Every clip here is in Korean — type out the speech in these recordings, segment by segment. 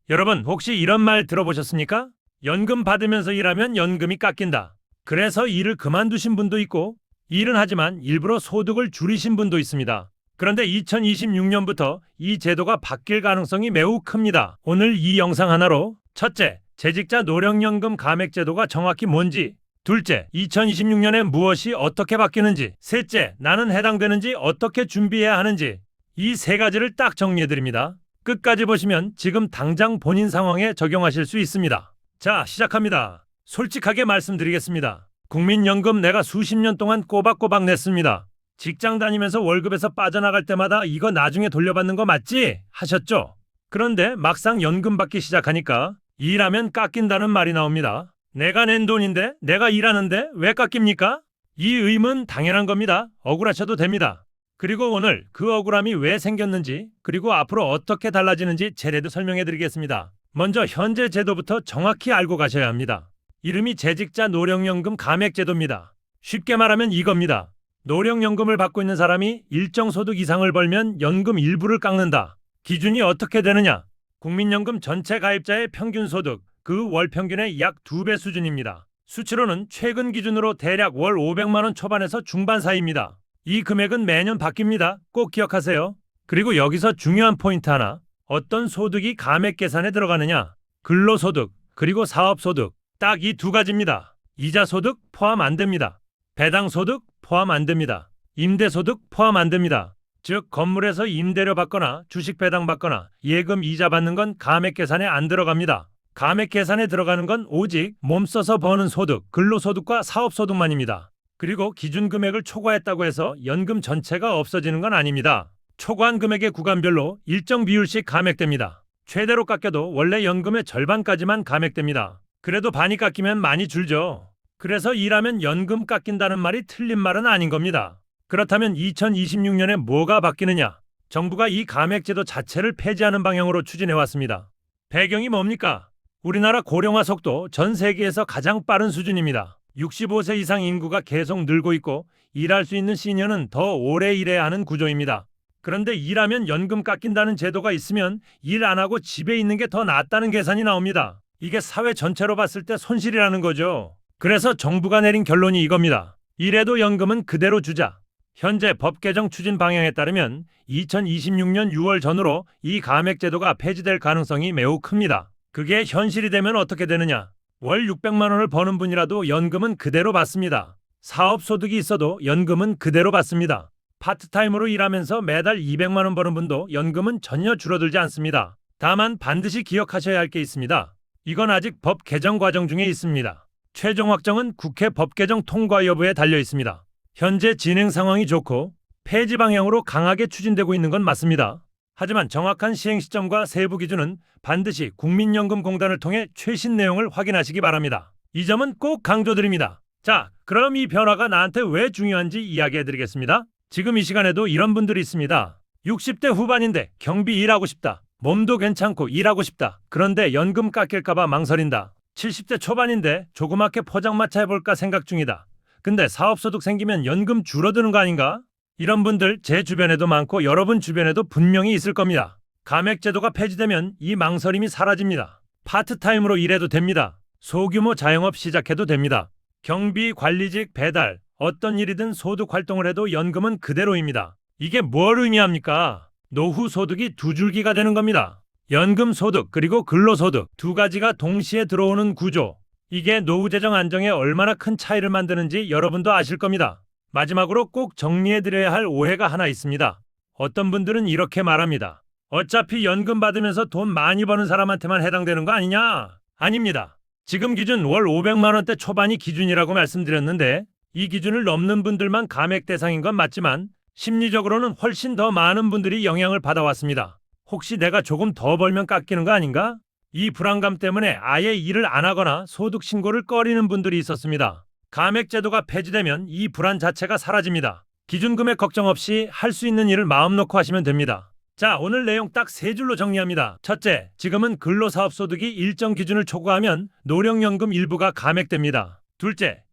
여러분, 혹시 이런 말 들어보셨습니까? 연금 받으면서 일하면 연금이 깎인다. 그래서 일을 그만두신 분도 있고, 일은 하지만 일부러 소득을 줄이신 분도 있습니다. 그런데 2026년부터 이 제도가 바뀔 가능성이 매우 큽니다. 오늘 이 영상 하나로 첫째, 재직자 노령연금 감액제도가 정확히 뭔지, 둘째, 2026년에 무엇이 어떻게 바뀌는지, 셋째, 나는 해당되는지 어떻게 준비해야 하는지, 이 세 가지를 딱 정리해드립니다. 끝까지 보시면 지금 당장 본인 상황에 적용하실 수 있습니다. 자, 시작합니다. 솔직하게 말씀드리겠습니다. 국민연금 내가 수십 년 동안 꼬박꼬박 냈습니다. 직장 다니면서 월급에서 빠져나갈 때마다 이거 나중에 돌려받는 거 맞지? 하셨죠? 그런데 막상 연금 받기 시작하니까 일하면 깎인다는 말이 나옵니다. 내가 낸 돈인데 내가 일하는데 왜 깎입니까? 이 의문 당연한 겁니다. 억울하셔도 됩니다. 그리고 오늘 그 억울함이 왜 생겼는지, 그리고 앞으로 어떻게 달라지는지 제대로 설명해 드리겠습니다. 먼저 현재 제도부터 정확히 알고 가셔야 합니다. 이름이 재직자 노령연금 감액제도입니다. 쉽게 말하면 이겁니다. 노령연금을 받고 있는 사람이 일정 소득 이상을 벌면 연금 일부를 깎는다. 기준이 어떻게 되느냐? 국민연금 전체 가입자의 평균 소득, 그 월 평균의 약 2배 수준입니다. 수치로는 최근 기준으로 대략 월 500만 원 초반에서 중반 사이입니다. 이 금액은 매년 바뀝니다. 꼭 기억하세요. 그리고 여기서 중요한 포인트 하나. 어떤 소득이 감액 계산에 들어가느냐? 근로소득, 그리고 사업소득. 딱 이 두 가지입니다. 이자소득 포함 안 됩니다. 배당소득 포함 안 됩니다. 임대소득 포함 안 됩니다. 즉 건물에서 임대료 받거나 주식 배당 받거나 예금 이자 받는 건 감액 계산에 안 들어갑니다. 감액 계산에 들어가는 건 오직 몸 써서 버는 소득, 근로소득과 사업소득만입니다. 그리고 기준 금액을 초과했다고 해서 연금 전체가 없어지는 건 아닙니다. 초과한 금액의 구간별로 일정 비율씩 감액됩니다. 최대로 깎여도 원래 연금의 절반까지만 감액됩니다. 그래도 반이 깎이면 많이 줄죠. 그래서 일하면 연금 깎인다는 말이 틀린 말은 아닌 겁니다. 그렇다면 2026년에 뭐가 바뀌느냐? 정부가 이 감액제도 자체를 폐지하는 방향으로 추진해왔습니다. 배경이 뭡니까? 우리나라 고령화 속도 전 세계에서 가장 빠른 수준입니다. 65세 이상 인구가 계속 늘고 있고 일할 수 있는 시니어는 더 오래 일해야 하는 구조입니다. 그런데 일하면 연금 깎인다는 제도가 있으면 일 안 하고 집에 있는 게 더 낫다는 계산이 나옵니다. 이게 사회 전체로 봤을 때 손실이라는 거죠. 그래서 정부가 내린 결론이 이겁니다. 이래도 연금은 그대로 주자. 현재 법 개정 추진 방향에 따르면 2026년 6월 전후로 이 감액제도가 폐지될 가능성이 매우 큽니다. 그게 현실이 되면 어떻게 되느냐? 월 600만 원을 버는 분이라도 연금은 그대로 받습니다. 사업소득이 있어도 연금은 그대로 받습니다. 파트타임으로 일하면서 매달 200만 원 버는 분도 연금은 전혀 줄어들지 않습니다. 다만 반드시 기억하셔야 할 게 있습니다. 이건 아직 법 개정 과정 중에 있습니다. 최종 확정은 국회 법 개정 통과 여부에 달려 있습니다. 현재 진행 상황이 좋고 폐지 방향으로 강하게 추진되고 있는 건 맞습니다. 하지만 정확한 시행 시점과 세부 기준은 반드시 국민연금공단을 통해 최신 내용을 확인하시기 바랍니다. 이 점은 꼭 강조드립니다. 자, 그럼 이 변화가 나한테 왜 중요한지 이야기해드리겠습니다. 지금 이 시간에도 이런 분들이 있습니다. 60대 후반인데 경비 일하고 싶다. 몸도 괜찮고 일하고 싶다. 그런데 연금 깎일까봐 망설인다. 70대 초반인데 조그맣게 포장마차 해볼까 생각 중이다. 근데 사업소득 생기면 연금 줄어드는 거 아닌가? 이런 분들 제 주변에도 많고 여러분 주변에도 분명히 있을 겁니다. 감액제도가 폐지되면 이 망설임이 사라집니다. 파트타임으로 일해도 됩니다. 소규모 자영업 시작해도 됩니다. 경비, 관리직, 배달, 어떤 일이든 소득 활동을 해도 연금은 그대로입니다. 이게 뭘 의미합니까? 노후 소득이 두 줄기가 되는 겁니다. 연금 소득 그리고 근로소득 두 가지가 동시에 들어오는 구조. 이게 노후 재정 안정에 얼마나 큰 차이를 만드는지 여러분도 아실 겁니다. 마지막으로 꼭 정리해드려야 할 오해가 하나 있습니다. 어떤 분들은 이렇게 말합니다. 어차피 연금 받으면서 돈 많이 버는 사람한테만 해당되는 거 아니냐? 아닙니다. 지금 기준 월 500만 원대 초반이 기준이라고 말씀드렸는데 이 기준을 넘는 분들만 감액 대상인 건 맞지만 심리적으로는 훨씬 더 많은 분들이 영향을 받아왔습니다. 혹시 내가 조금 더 벌면 깎이는 거 아닌가? 이 불안감 때문에 아예 일을 안 하거나 소득 신고를 꺼리는 분들이 있었습니다. 감액제도가 폐지되면 이 불안 자체가 사라집니다. 기준금액 걱정 없이 할 수 있는 일을 마음 놓고 하시면 됩니다. 자, 오늘 내용 딱 세 줄로 정리합니다. 첫째, 지금은 근로사업소득이 일정 기준을 초과하면 노령연금 일부가 감액됩니다. 둘째,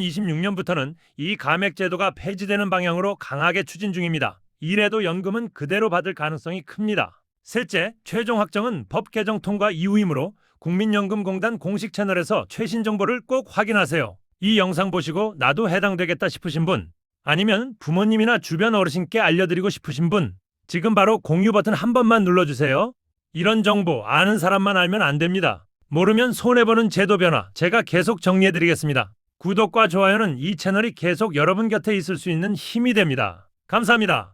2026년부터는 이 감액제도가 폐지되는 방향으로 강하게 추진 중입니다. 이래도 연금은 그대로 받을 가능성이 큽니다. 셋째, 최종 확정은 법 개정 통과 이후이므로 국민연금공단 공식 채널에서 최신 정보를 꼭 확인하세요. 이 영상 보시고 나도 해당되겠다 싶으신 분, 아니면 부모님이나 주변 어르신께 알려드리고 싶으신 분, 지금 바로 공유 버튼 한 번만 눌러주세요. 이런 정보 아는 사람만 알면 안 됩니다. 모르면 손해보는 제도 변화 제가 계속 정리해드리겠습니다. 구독과 좋아요는 이 채널이 계속 여러분 곁에 있을 수 있는 힘이 됩니다. 감사합니다.